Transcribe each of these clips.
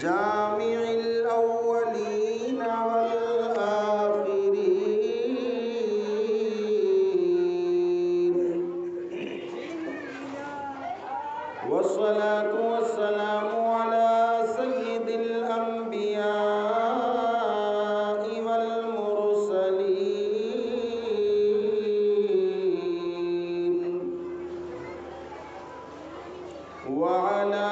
جامع الأولين والآخرين، والصلاة والسلام على سيد الأنبياء والمرسلين، وعلى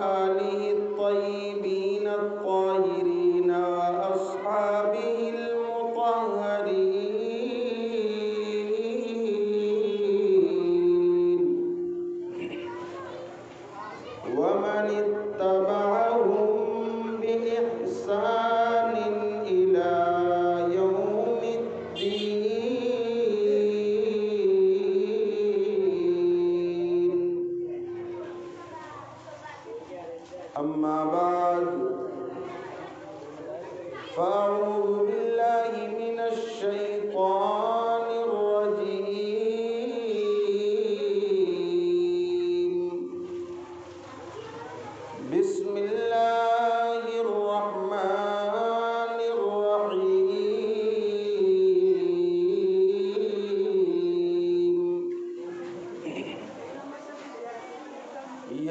آله الطيبين الطاهرين وأصحابه المطهرين، ومن اتبعهم بإحسان إلى يوم الدين. أما بعد، فأعوذ بالله من الشيطان الرجيم. بسم الله الرحمن الرحيم.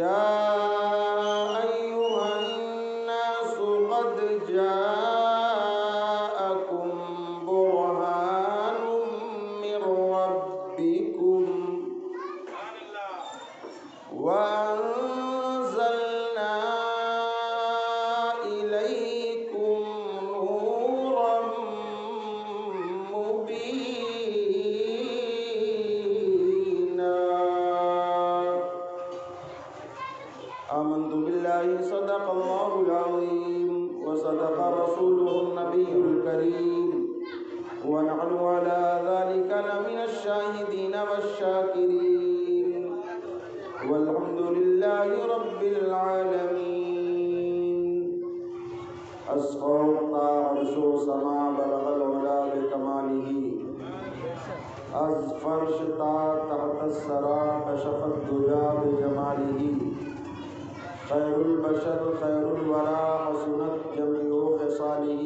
يا أيها الناس قد جاءكم برهان من ربكم وأنزلنا إليكم نورا مبينا. آمنت بالله صدق الله العظيم وصدق رسوله النبي الكريم، ونحن على ذلك لمن الشاهدين والشاكرين، والحمد لله رب العالمين. أسقط عرش سما بلغ العلا بكماله، از فرش تا تحت الثرى کشف الدجى بجماله، خیر البشر خیر الورى حسنت جمیع خصاله،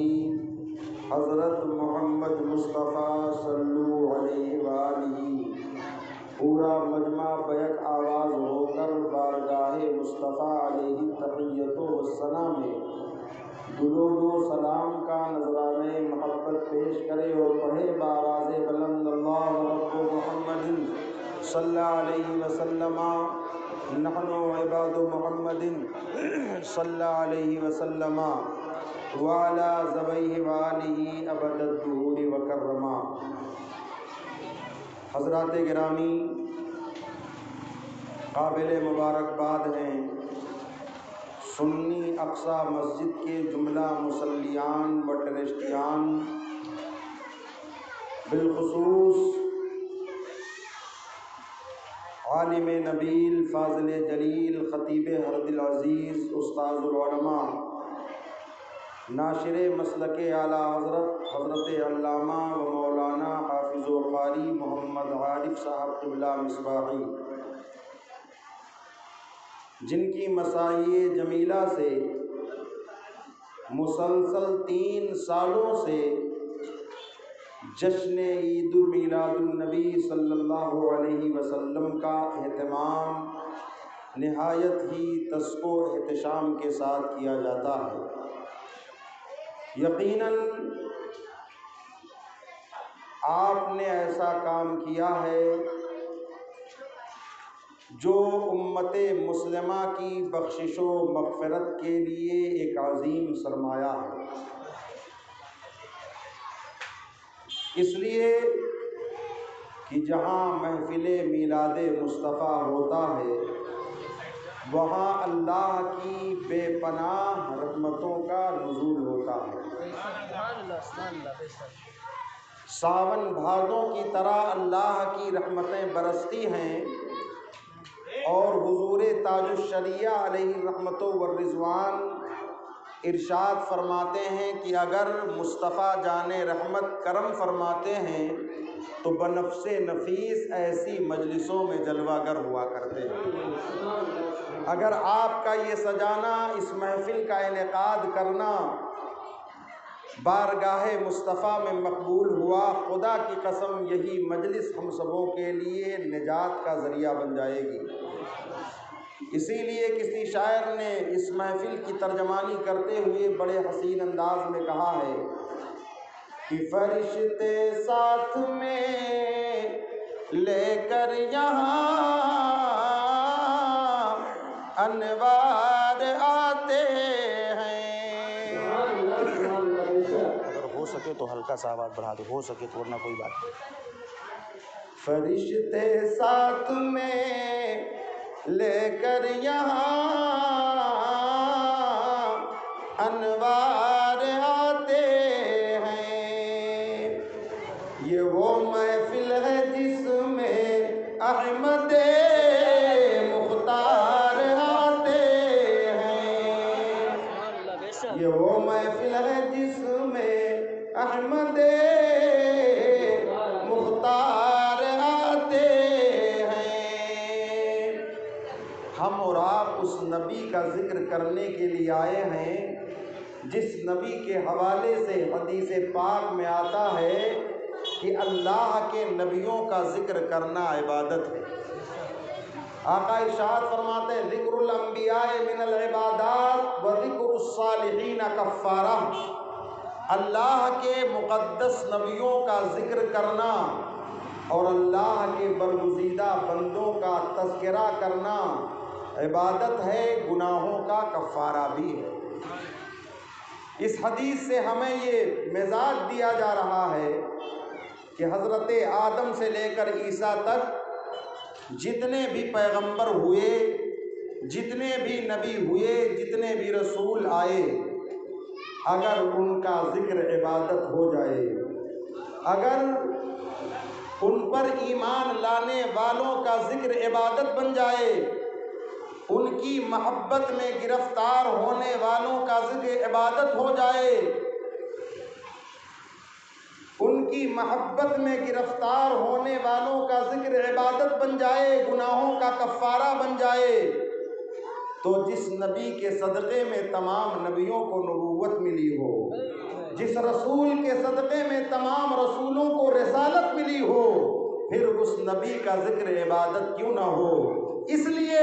حضرت محمد مصطفیٰ صلو علیہ وآلہ. پورا مجمع بیک آواز ہو کر بارگاہ مصطفیٰ علیہ تحیت و ثنا میں درود و سلام کا نذرانہ محبت پیش کرے اور پڑھے بآواز بلند اللہ رب محمد صلی اللہ علیہ وسلم. نحن عباد محمد صلی اللہ علیہ وسلم وعلی ذبیہ وآلہ ابد الدہور وکرما. حضرات گرامی، قابل مبارکباد ہیں سنی اقصی مسجد کے جملہ مصلیان و ٹرسٹیان، بالخصوص عالم نبیل فاضل جلیل خطیب حرد العزیز استاذ العلماء ناشر مسلک اعلیٰ حضرت حضرت علامہ و مولانا حافظ و قاری محمد عارف صاحب قبلہ مصباحی، جن کی مساعی جمیلہ سے مسلسل 3 سالوں سے جشن عید میلاد النبی صلی اللہ علیہ وسلم کا اہتمام نہایت ہی تسق و احتشام کے ساتھ کیا جاتا ہے. یقیناً آپ نے ایسا کام کیا ہے جو امت مسلمہ کی بخشش و مغفرت کے لیے ایک عظیم سرمایہ ہے. اس لیے کہ جہاں محفل میلاد مصطفیٰ ہوتا ہے وہاں اللہ کی بے پناہ رحمتوں کا نزول ہوتا ہے. ساون بھادوں کی طرح اللہ کی رحمتیں برستی ہیں، اور حضور تاج الشریعہ علیہ الرحمت والرضوان ارشاد فرماتے ہیں کہ اگر مصطفیٰ جان رحمت کرم فرماتے ہیں تو بنفس نفیس ایسی مجلسوں میں جلوہ گر ہوا کرتے ہیں۔ اگر آپ کا یہ سجانا، اس محفل کا انعقاد کرنا بارگاہ مصطفیٰ میں مقبول ہوا، خدا کی قسم یہی مجلس ہم سبوں کے لیے نجات کا ذریعہ بن جائے گی۔ اسی لیے کسی شاعر نے اس محفل کی ترجمانی کرتے ہوئے بڑے حسین انداز میں کہا ہے کہ فرشتے ساتھ میں لے کر یہاں انوار آتے ہیں۔ اگر ہو سکے تو ہلکا سا آواز بڑھا دو، ہو سکے تو، ورنہ کوئی بات نہیں۔ فرشتے ساتھ میں لے کر یہاں انوار آتے ہیں، یہ وہ محفل ہے جس میں احمد مختار آتے ہیں، یہ وہ محفل ہے جس میں احمد مختار آتے ہیں۔ ہم اور آپ اس نبی کا ذکر کرنے کے لیے آئے ہیں جس نبی کے حوالے سے حدیث پاک میں آتا ہے کہ اللہ کے نبیوں کا ذکر کرنا عبادت ہے۔ آقا ارشاد فرماتے ہیں ذکر الانبیاء من العبادات و ذکر الصالحین کفارہ، اللہ کے مقدس نبیوں کا ذکر کرنا اور اللہ کے برگزیدہ بندوں کا تذکرہ کرنا عبادت ہے، گناہوں کا کفارہ بھی ہے۔ اس حدیث سے ہمیں یہ مزاج دیا جا رہا ہے کہ حضرت آدم سے لے کر عیسیٰ تک جتنے بھی پیغمبر ہوئے، جتنے بھی نبی ہوئے، جتنے بھی رسول آئے، اگر ان کا ذکر عبادت ہو جائے، اگر ان پر ایمان لانے والوں کا ذکر عبادت بن جائے، ان کی محبت میں گرفتار ہونے والوں کا ذکر عبادت ہو جائے، ان کی محبت میں گرفتار ہونے والوں کا ذکر عبادت بن جائے، گناہوں کا کفارہ بن جائے، تو جس نبی کے صدقے میں تمام نبیوں کو نبوت ملی ہو، جس رسول کے صدقے میں تمام رسولوں کو رسالت ملی ہو، پھر اس نبی کا ذکر عبادت کیوں نہ ہو؟ اس لیے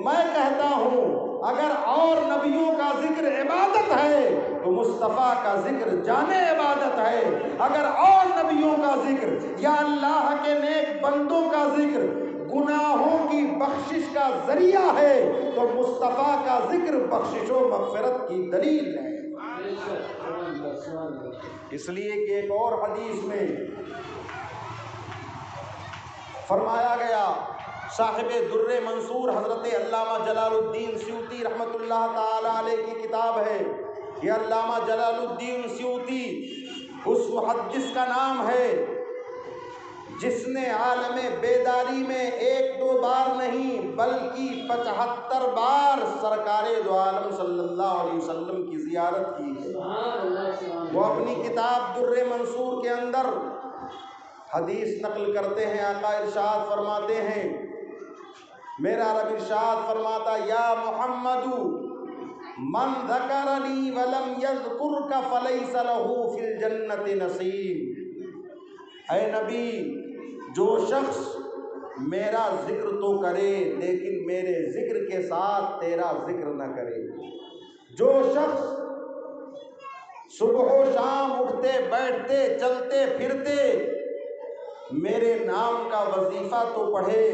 میں کہتا ہوں اگر اور نبیوں کا ذکر عبادت ہے تو مصطفیٰ کا ذکر جانے عبادت ہے، اگر اور نبیوں کا ذکر یا اللہ کے نیک بندوں کا ذکر گناہوں کی بخشش کا ذریعہ ہے تو مصطفیٰ کا ذکر بخشش و مغفرت کی دلیل ہے۔ اس لیے کہ ایک اور حدیث میں فرمایا گیا، صاحب در منصور حضرت علامہ جلال الدین سیوطی رحمۃ اللہ تعالی علیہ کی کتاب ہے، یہ علامہ جلال الدین سیوطی اس محدث کا نام ہے جس نے عالم بیداری میں 1-2 بار نہیں بلکہ 75 بار سرکار دو عالم صلی اللہ علیہ وسلم کی زیارت کی ہے۔ وہ اپنی کتاب در منصور کے اندر حدیث نقل کرتے ہیں، آقا ارشاد فرماتے ہیں، میرا رب ارشاد فرماتا یا محمد من ذکرنی ولم یذکرک فلیس لہ فی الجنۃ نصیب، اے نبی جو شخص میرا ذکر تو کرے لیکن میرے ذکر کے ساتھ تیرا ذکر نہ کرے، جو شخص صبح و شام اٹھتے بیٹھتے چلتے پھرتے میرے نام کا وظیفہ تو پڑھے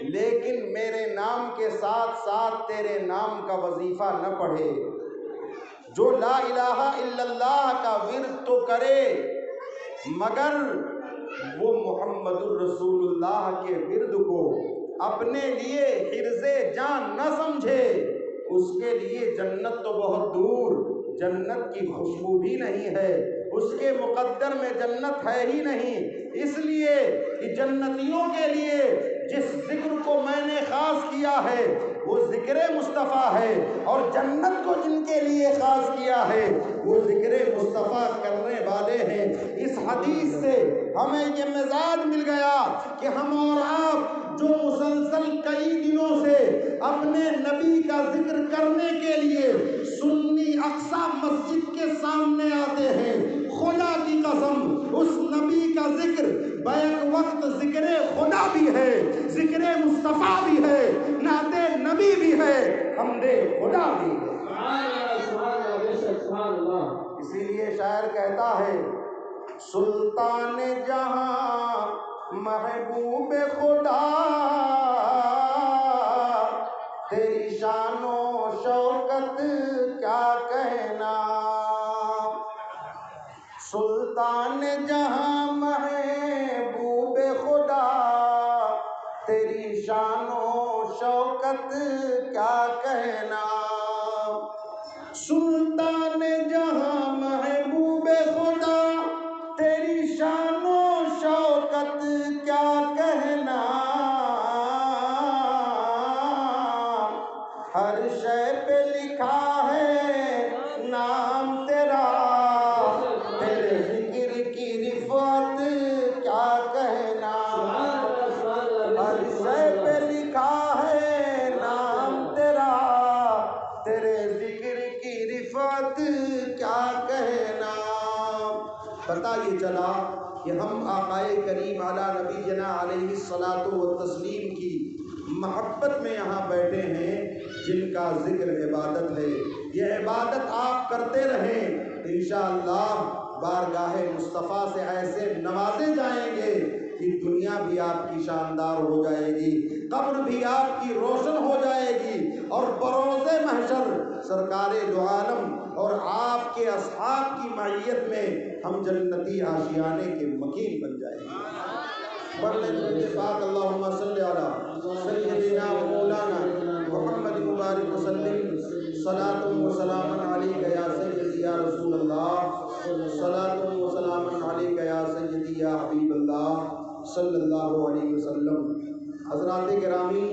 لیکن میرے نام کے ساتھ ساتھ تیرے نام کا وظیفہ نہ پڑھے، جو لا الہ الا اللہ کا ورد تو کرے مگر وہ محمد الرسول اللہ کے ورد کو اپنے لیے حرز جان نہ سمجھے، اس کے لیے جنت تو بہت دور، جنت کی خوشبو بھی نہیں ہے، اس کے مقدر میں جنت ہے ہی نہیں۔ اس لیے کہ جنتیوں کے لیے جس ذکر کو میں نے خاص کیا ہے وہ ذکر مصطفیٰ ہے، اور جنت کو جن کے لیے خاص کیا ہے وہ ذکر مصطفیٰ کرنے والے ہیں۔ اس حدیث سے ہمیں یہ مزاج مل گیا کہ ہم اور آپ جو مسلسل کئی دنوں سے اپنے نبی کا ذکر کرنے کے لیے سنی اقصی مسجد کے سامنے آتے ہیں، خدا کی قسم اس نبی کا ذکر بیک وقت ذکر خدا بھی ہے، ذکر مصطفیٰ بھی ہے، نعت نبی بھی ہے، حمد خدا بھی ہے۔ اسی لیے شاعر کہتا ہے سلطان جہاں محبوب خدا تیری شان و شوکت کیا کہنا، سلطان جہاں محبوب خدا تیری شان و شوکت کیا کہنا، سلطان جہاں محبوب خدا تیری شان و شوکت کیا کہنا، ہر شے پہ لکھا ہے نام تیرا، تیرے ذکر کی رفعت کیا کہنا، ہر شے پہ لکھا ہے نام تیرا، تیرے ذکر کی رفعت کیا کہنا۔ پتہ یہ چلا کہ ہم آقائے کریم علی نبینا علیہ الصلاۃ والتسلیم کی محبت میں یہاں بیٹھے ہیں، جن کا ذکر عبادت ہے۔ یہ عبادت آپ کرتے رہیں، انشاءاللہ بارگاہ مصطفیٰ سے ایسے نوازے جائیں گے کہ دنیا بھی آپ کی شاندار ہو جائے گی، قبر بھی آپ کی روشن ہو جائے گی، اور بروز محشر سرکار دو عالم اور آپ کے اصحاب کی معیت میں ہم جنتی آشیانے کے مکین بن جائیں گے۔ بڑھنے درود پاک اللہم صلی علی سیدنا و مولانا محمد مبارک وسلم، صلاۃ و سلام علیک یا سیدی یا رسول اللہ، صلاۃ و سلام علیک یا سیدی یا حبیب اللہ صلی اللہ علیہ وسلم۔ حضرات گرامی،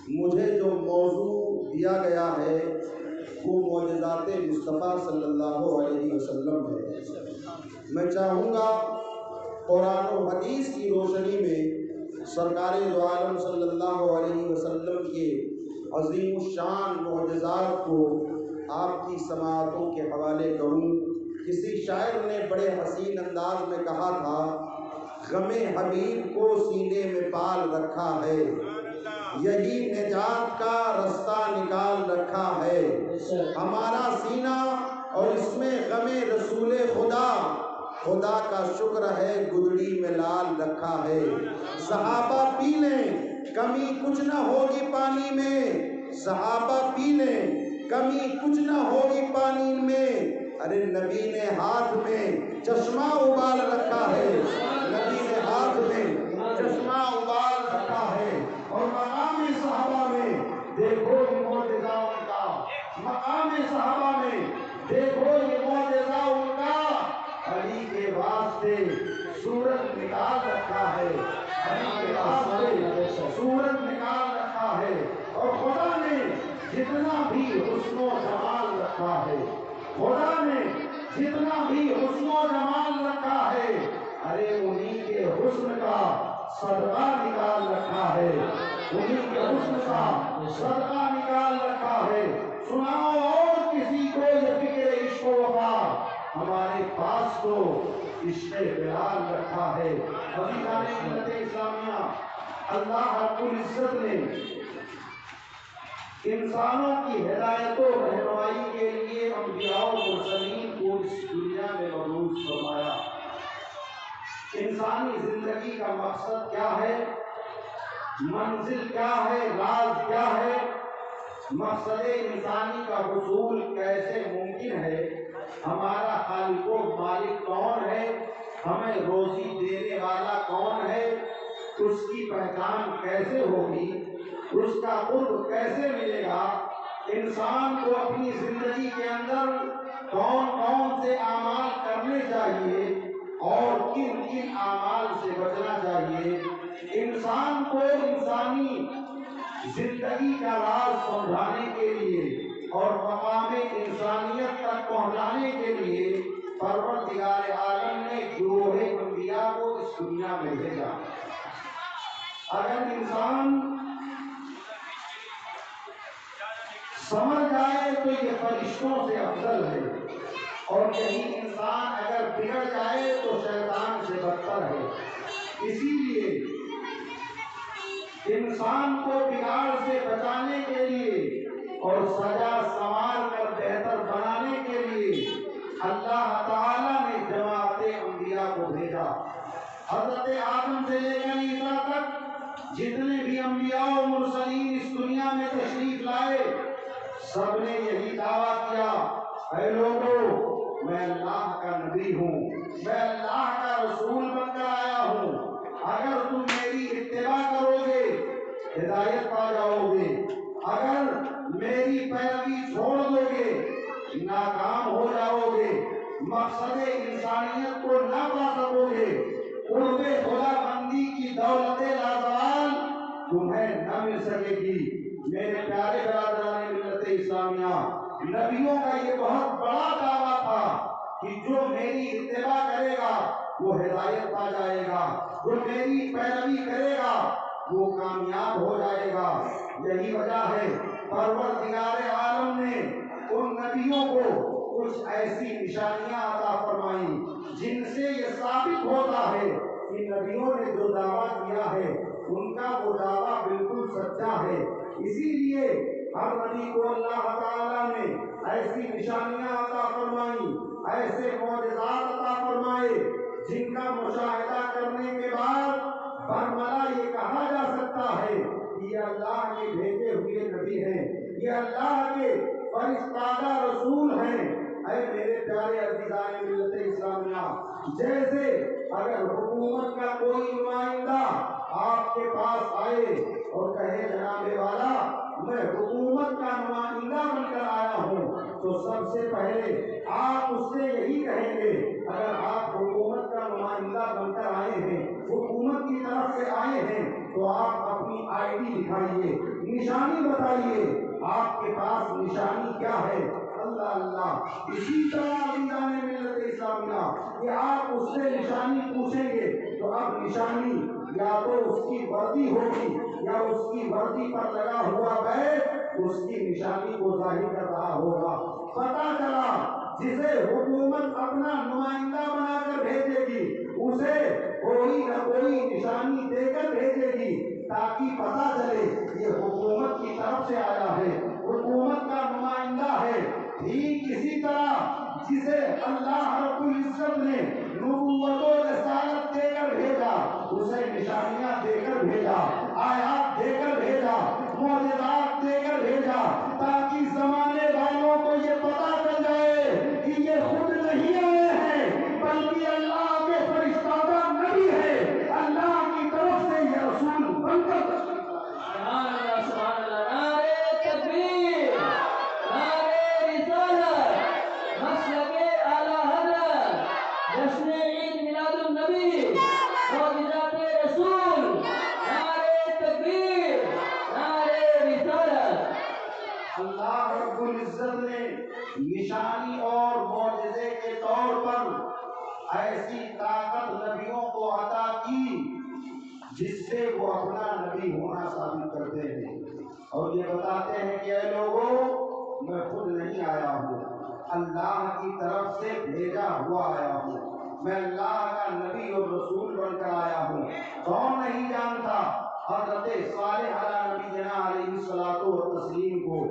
مجھے جو موضوع دیا گیا ہے وہ معجزات مصطفیٰ صلی اللہ علیہ وسلم ہے۔ میں چاہوں گا قرآن و حدیث کی روشنی میں سرکار دو عالم صلی اللہ علیہ وسلم کے عظیم الشان معجزات کو آپ کی سماعتوں کے حوالے کروں۔ کسی شاعر نے بڑے حسین انداز میں کہا تھا، غم حبیب کو سینے میں پال رکھا ہے، یہی نجات کا رستہ نکال رکھا ہے، ہمارا سینہ اور اس میں غم رسول خدا، خدا کا شکر ہے گدڑی میں لال رکھا ہے، صحابہ پی لیں کمی کچھ نہ ہوگی پانی میں، صحابہ پی لیں کمی کچھ نہ ہوگی پانی میں، ارے نبی نے ہاتھ میں چشمہ ابال رکھا ہے، نبی نے ہاتھ میں چشمہ ابال رکھا ہے، اور مقام صحابہ میں دیکھو یہ معجزہ ان کا، مقام صحابہ میں دیکھو یہ معجزہ ان کا، علی کے واسطے سورج نکال رکھا ہے، علی کے واسطے سورج نکال رکھا ہے، اور خدا نے جتنا بھی حسن و جمال رکھا ہے، خدا نے جتنا بھی حسن و جمال رکھا ہے، ارے انہی کے حسن کا صدقہ نکال رکھا ہے، انہی کے حسن کا صدقہ نکال رکھا ہے۔ سناؤ اور کسی کو یہ فکر عشق و وفا، ہمارے پاس تو عشق بلال رکھا ہے۔ عزیزان ملت اسلامیہ، اللہ رب العزت نے انسانوں کی ہدایت و رہنمائی کے لیے انبیاء و مرسلین کو اس دنیا میں مبعوث فرمایا۔ انسانی زندگی کا مقصد کیا ہے، منزل کیا ہے، راز کیا ہے، مقصد انسانی کا حصول کیسے ممکن ہے، ہمارا خالق و مالک کون ہے، ہمیں روزی دینے والا کون ہے، اس کی پہچان کیسے ہوگی، اس کا قرب کیسے ملے گا، انسان کو اپنی زندگی کے اندر کون کون سے اعمال کرنے چاہیے اور کن کن اعمال سے بچنا چاہیے، انسان کو انسانی زندگی کا راز سمجھانے کے لیے اور مقام انسانیت تک پہنچانے کے لیے پروردگار عالم نے گروہ انبیاء کو اس دنیا میں بھیجا۔ اگر انسان سمجھ جائے تو یہ فرشتوں سے افضل ہے، اور یہی انسان اگر بگڑ جائے تو شیطان سے بدتر ہے۔ اسی لیے انسان کو بگاڑ سے بچانے کے لیے اور سجا سنوار کر بہتر بنانے کے لیے اللہ تعالیٰ نے جماعت انبیاء کو بھیجا۔ حضرت آدم سے لے کر عیسیٰ تک جتنے بھی انبیاء و مرسلین اس دنیا میں تشریف لائے، سب نے یہی دعویٰ کیا، اے لوگو میں اللہ کا نبی ہوں، میں اللہ کا رسول بن کر آیا ہوں، اگر تم میری اتباع کرو گے ہدایت پا جاؤ گے، اگر میری پیروی چھوڑ دو گے ناکام ہو جاؤ گے، مقصد انسانیت کو نہ پا سکو گے، قرب خدا بندی کی دولت لازوال تمہیں نہ مل سکے گی۔ میرے پیارے برادران ملت اسلامیہ، نبیوں کا یہ بہت بڑا دعویٰ تھا کہ جو میری اتباع کرے گا وہ ہدایت پا جائے گا، جو میری پیروی کرے گا وہ کامیاب ہو جائے گا۔ یہی وجہ ہے پروردگار عالم نے ان نبیوں کو کچھ ایسی نشانیاں عطا فرمائیں جن سے یہ ثابت ہوتا ہے کہ نبیوں نے جو دعویٰ کیا ہے ان کا وہ دعویٰ بالکل سچا ہے۔ اسی لیے ہر نبی کو اللہ تعالیٰ نے ایسی نشانیاں عطا فرمائیں، ایسے معجزات عطا فرمائے جن کا مشاہدہ کرنے کے بعد برملا یہ کہا جا سکتا ہے کہ یہ اللہ کے بھیجے ہوئے نبی ہیں، یہ اللہ کے فرستادہ رسول ہیں۔ اے میرے پیارے عزیزان ملت اسلامیہ، جیسے اگر حکومت کا کوئی نمائندہ آپ کے پاس آئے اور کہے جناب والا میں حکومت کا نمائندہ بن کر آیا ہوں، تو سب سے پہلے آپ اس سے یہی کہیں گے، اگر آپ حکومت کا نمائندہ بن کر آئے ہیں، حکومت کی طرف سے آئے ہیں، تو آپ اپنی آئی ڈی دکھائیے، نشانی بتائیے، آپ کے پاس نشانی کیا ہے؟ اللہ اللہ۔ اسی طرح عزیزان ملت اسلامیہ کہ آپ اس سے نشانی پوچھیں گے تو اب نشانی یا تو اس کی وردی ہوگی یا اس کی وردی پر لگا ہوا بیج اس کی نشانی کو ظاہر کر رہا ہوگا۔ پتہ چلا جسے حکومت اپنا نمائندہ بنا کر بھیجے گی اسے کوئی نہ کوئی نشانی دے کر بھیجے گی تاکہ پتہ چلے یہ حکومت کی طرف سے آیا ہے، حکومت کا نمائندہ ہے۔ ٹھیک اسی طرح جسے اللہ رب العزت نے نبوت و رسالت دے کر بھیجا اسے نشانیاں دے کر بھیجا، آیات دے کر بھیجا، معجزات دے کر بھیجا، تاکہ زمانے والوں کو یہ پتہ چل جائے کہ یہ خود نہیں آئے ہیں بلکہ اللہ کے فرشتادہ نبی ہے، اللہ کی طرف سے یہ رسول بن کر سبحان اللہ سبحان اللہ۔ نعرہ تکبیر، نعرہ رسالت، مسلک اعلی حضرت، جشن عید میلاد النبی، معجزات رسول، نعرہ تکبیر، نعرہ رسالت۔ اللہ رب العزت نے نشانی اور معجزے کے طور پر ایسی طاقت نبیوں کو عطا کی جس سے وہ اپنا نبی ہونا ثابت کرتے ہیں اور یہ بتاتے ہیں کہ اے لوگوں میں خود نہیں آیا ہوں، اللہ کی طرف سے بھیجا ہوا آیا ہوں، میں اللہ کا نبی اور رسول بن کر آیا ہوں۔ کون نہیں جانتا حضرت صالح علیہ نبی جنا علیہ الصلوۃ والتسلیم کو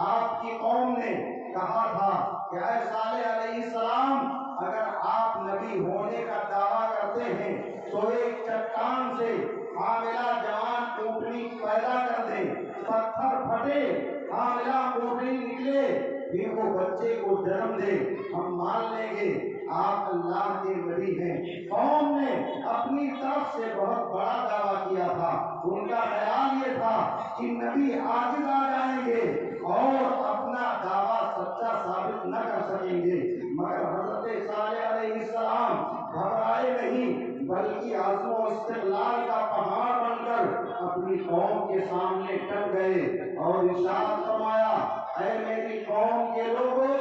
آپ کی قوم نے کہا تھا کہ اے صالح علیہ السلام اگر آپ نبی ہونے کا دعویٰ کرتے ہیں تو ایک چٹان سے حاملہ جوان اونٹنی پیدا کر دیں، پتھر پھٹے حاملہ اونٹنی نکلے پھر وہ بچے کو جنم دے، ہم مان لیں گے آپ اللہ کے نبی ہیں۔ قوم نے اپنی طرف سے بہت بڑا دعویٰ کیا تھا، ان کا خیال یہ تھا کہ نبی عاجز آ جائیں گے اور اپنا دعویٰ سچا ثابت نہ کر سکیں گے، مگر حضرت صالح علیہ السلام گھبرائے نہیں بلکہ عزم و استقلال کا پہاڑ بن کر اپنی قوم کے سامنے ٹک گئے اور ارشاد فرمایا اے میری قوم کے لوگوں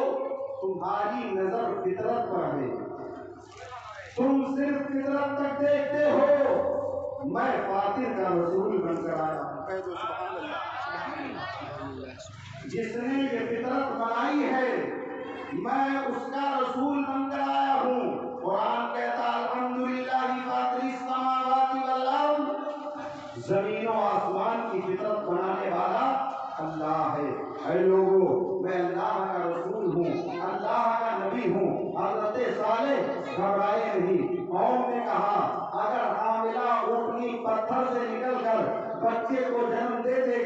تمہاری نظر فطرت پر ہے، تم صرف فطرت تک دیکھتے ہو، میں فاطر کا رسول بن کر آیا ہوں۔ کہہ دو سبحان اللہ۔ جس نے یہ فطرت بنائی ہے میں اس کا رسول بن کر آیا ہوں۔ قرآن کہتا الحمدللہ فاطر السماوات والارض، زمین و آسمان کی فطرت بنانے والا اللہ ہے۔ اے لوگوں میں اللہ کا رسول ہوں، اللہ کا نبی ہوں۔ حضرت صالح گھبرائے نہیں، قوم نے کہا اگر حاملہ اونٹنی پتھر سے نکل کر بچے کو جنم دے دے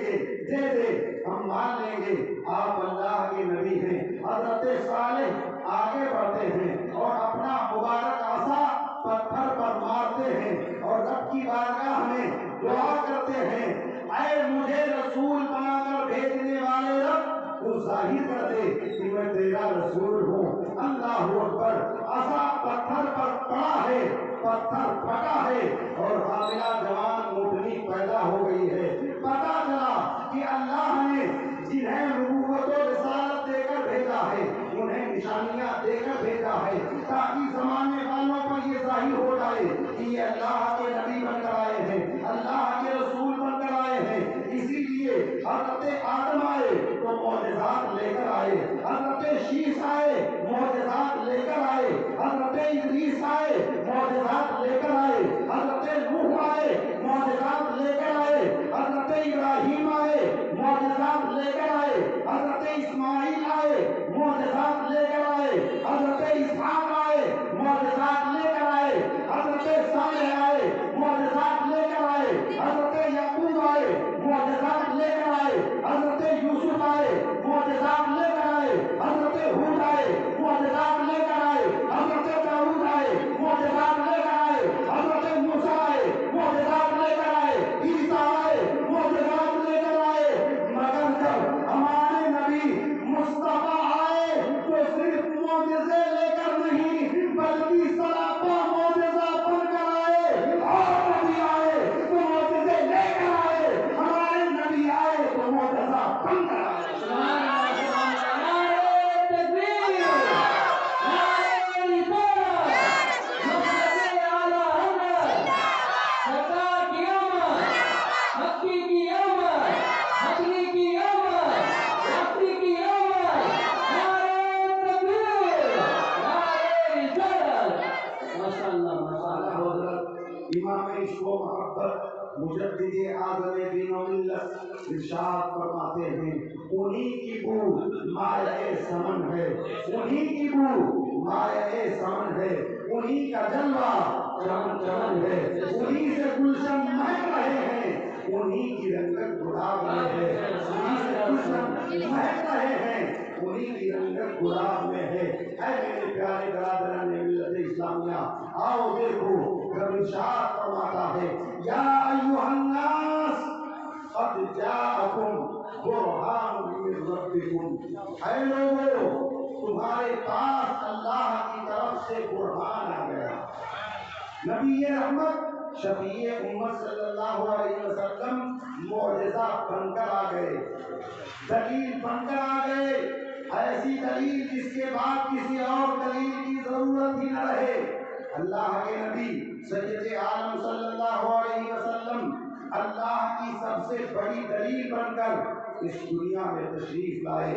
ہم مان لیں گے آپ اللہ کے نبی ہیں۔ حضرت صالح آگے بڑھتے ہیں اور اپنا مبارک عصا پتھر پر مارتے ہیں اور رب کی بارگاہ میں دعا کرتے ہیں اے مجھے رسول بنا کر بھیجنے والے رب تو ظاہر کر دے کہ میں تیرا رسول ہوں۔ اللہ اکبر، عصا پتھر پر پڑا ہے، پتھر پھٹا ہے اور حاملہ جوان اونٹنی پیدا ہو گئی ہے۔ پتا چلا کہ اللہ نے جنہیں نبوت و رسالت دے کر بھیجا ہے انہیں نشانیاں دے کر بھیجا ہے تاکہ زمانے والوں پر یہ ظاہر ہو جائے کہ یہ اللہ کے نبی بن کر آئے ہیں، اللہ کے رسول بن کر آئے ہیں۔ اسی لیے حضرت آدم آئے تو معجزات لے کر آئے، حضرت شیش آئے معجزات لے کر آئے، حضرت ادریس آئے معجزات لے کر آئے، حضرت نوح آئے معجزات لے کر آئے، حضرت ابراہیم آئے معجزات لے کر آئے، حضرت اسماعیل آئے معجزات لے کر آئے، حضرت اسحاق آئے معجزات لے کر آئے، حضرت صالح آئے معجزات لے کر آئے، حضرت یعقوب آئے معجزات لے کر آئے، حضرت یوسف آئے معجزات لے کر آئے، حضرت ہود آئے معجزات لے کر آئے، حضرت داؤد آئے معجزات لے کر آئے، حضرت موسیٰ آئے معجزات لے کر آئے، عیسیٰ آئے معجزات لے کر آئے۔ مگر جب ہمارے نبی مصطفیٰ آئے تو صرف معجزے لے کر نہیں بلکہ سراپا معجزہ بن کر آئے، اور نبی آئے تو معجزے لے کر آئے، ہمارے نبی آئے تو معجزہ بن کر آئے۔ امام عشق و محبت مجدد اعظم دین و ملت ارشاد فرماتے ہیں انہی کی بو مائع سمن ہے، انہی کی بو مائع سمن ہے، انہی کا جلوہ چمن چمن ہے، انہی سے گلشن مہک رہے ہیں، انہی کی رنگت گلاب میں ہے، انہی سے گلشن مہک رہے ہیں، انہی کی رنگت گلاب میں ہے۔ اے میرے پیارے برادران ملت اسلامیہ آؤ دیکھو رب ارشاد فرماتا ہے یا ایھا الناس قد جاءکم برہان من ربکم، اے لوگوں تمہارے پاس اللہ کی طرف سے برہان آ گیا۔ نبی رحمت شفیع امت صلی اللہ علیہ وسلم معجزہ بن کر آ گئے، دلیل بن کر آ گئے، ایسی دلیل جس کے بعد کسی اور دلیل کی ضرورت ہی نہ رہے۔ اللہ کے نبی سید عالم صلی اللہ علیہ وسلم اللہ کی سب سے بڑی دلیل بن کر اس دنیا میں تشریف لائے۔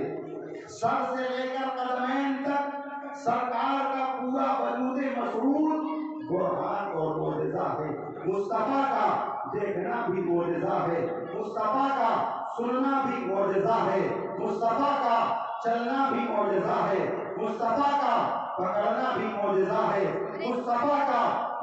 سر سے لے کر قدمین تک سرکار کا پورا وجود مسعود برہان اور معجزہ ہے۔ مصطفیٰ کا دیکھنا بھی معجزہ ہے، مصطفیٰ کا سننا بھی معجزہ ہے، مصطفیٰ کا چلنا بھی معجزہ ہے، مصطفیٰ کا پکڑنا بھی معجزہ ہے، مصطفیٰ کا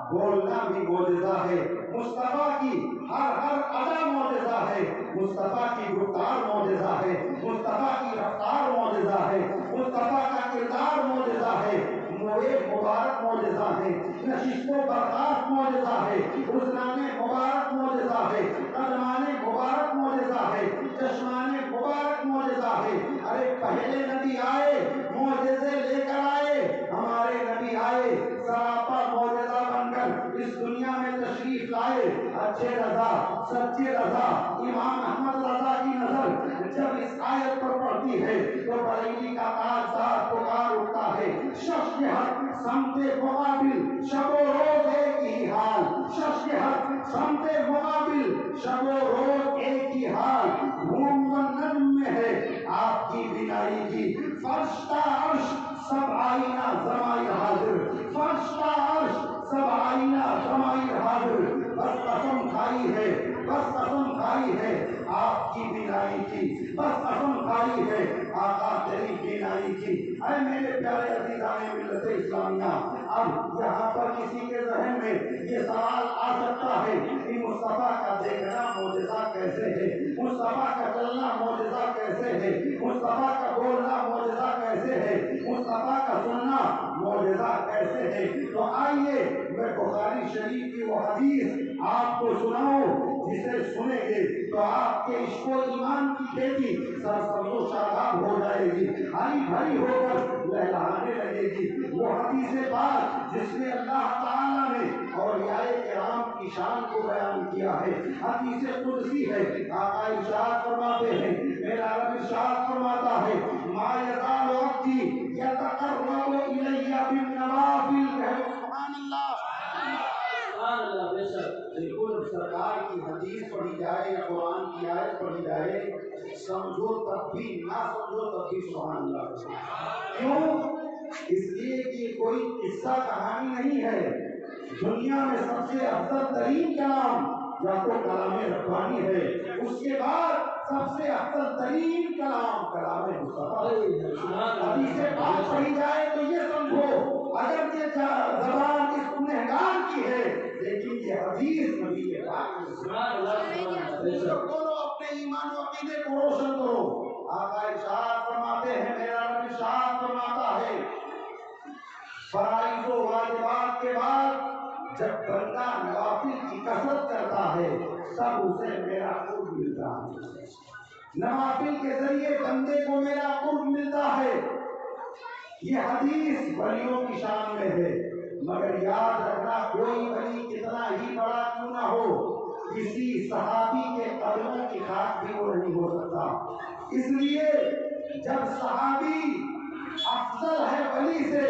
بولنا بھی معجزہ ہے، مصطفیٰ کی ہر ادا معجزہ ہے، مصطفیٰ کی گفتار معجزہ ہے، مصطفیٰ کی رفتار معجزہ ہے، مصطفیٰ کا کردار معجزہ ہے، موئے مبارک معجزہ ہے، نشست و برخاست معجزہ ہے، حسنان مبارک معجزہ ہے، قدمان مبارک معجزہ ہے، چشمان مبارک معجزہ ہے۔ ارے پہلے نبی آئے معجزے لے کر آئے، ہمارے نبی آئے سراپا معجزہ بن کر اس دنیا میں تشریف لائے۔ اچھے رضا سچے رضا امام احمد رضا کی نظر جب اس آیت پر پڑتی ہے تو بریلی کا کاغذات پکار اٹھتا ہے شخص کے حق سمت مقابل شب و روز ایک ہی حال شخص کے حق سمت مقابل شب و روز ایک ہی حال گھوم و نجم میں ہے آپ کی بینائی کی فرش تا عرش سب آئینہ ضمائر حاضر فرش تا عرش سب آئینہ ضمائر حاضر بس قسم کھائی ہے بس قسم کھائی ہے آپ کی بینائی کی بس قسم کھائی ہے آقا تیری بینائی کی اے میرے پیارے عزیزان ملت اسلامیہ اب یہاں پر کسی کے ذہن میں یہ سوال آ سکتا ہے کہ مصطفیٰ کا دیکھنا معجزہ کیسے ہے مصطفیٰ کا چلنا معجزہ کیسے ہے مصطفیٰ کا بولنا معجزہ کیسے ہے مصطفیٰ کا سننا معجزہ کیسے ہے تو آئیے میں بخاری شریف کی وہ حدیث آپ کو سناؤں جسے سنیں گے تو آپ کے عشق و ایمان کی کھیتی سرسبز و شاداب ہو جائے گی ہری بھری ہو کر لہلانے لگے گی وہ حدیث پاک جس میں اللہ تعالیٰ نے اولیاء کرام کی شان کو بیان کیا ہے حدیث قدسی ہے آقا ارشاد فرماتے ہیں میرا رب ارشاد فرماتا ہے ما یزال عبدی یتقرب الی بالنوافل سبحان اللہ سبحان اللہ بے شک بالکل سرکار کی حدیث پڑھی جائے یا قرآن کی آیت پڑھی جائے سمجھو تب بھی نہ سمجھو تب بھی سبحان اللہ کیوں اس لیے کہ کوئی قصہ کہانی نہیں ہے دنیا میں سب سے افضل ترین کلام یا تو کلام ربانی ہے اس کے بعد سب سے افضل ترین کلام کلام مصطفیٰ حدیث پاک پڑھی جائے تو یہ سمجھو اگر یہ زبان اس گنہگار کی ہے لیکن یہ حدیث نبی کے پاک کرو اپنے ایمان و عقیدے کو روشن کرو آقا ارشاد فرماتے ہیں میرا رب ارشاد فرماتا ہے فرائض و واجبات کے بعد جب بندہ نوافل کی کثرت کرتا ہے تب اسے میرا قرب ملتا ہے نوافل کے ذریعے بندے کو میرا قرب ملتا ہے یہ حدیث ولیوں کی شان میں ہے مگر یاد رکھنا کوئی ولی کتنا ہی بڑا کیوں نہ ہو کسی صحابی کے قدموں کی خاک بھی وہ نہیں ہو سکتا اس لیے جب صحابی افضل ہے ولی سے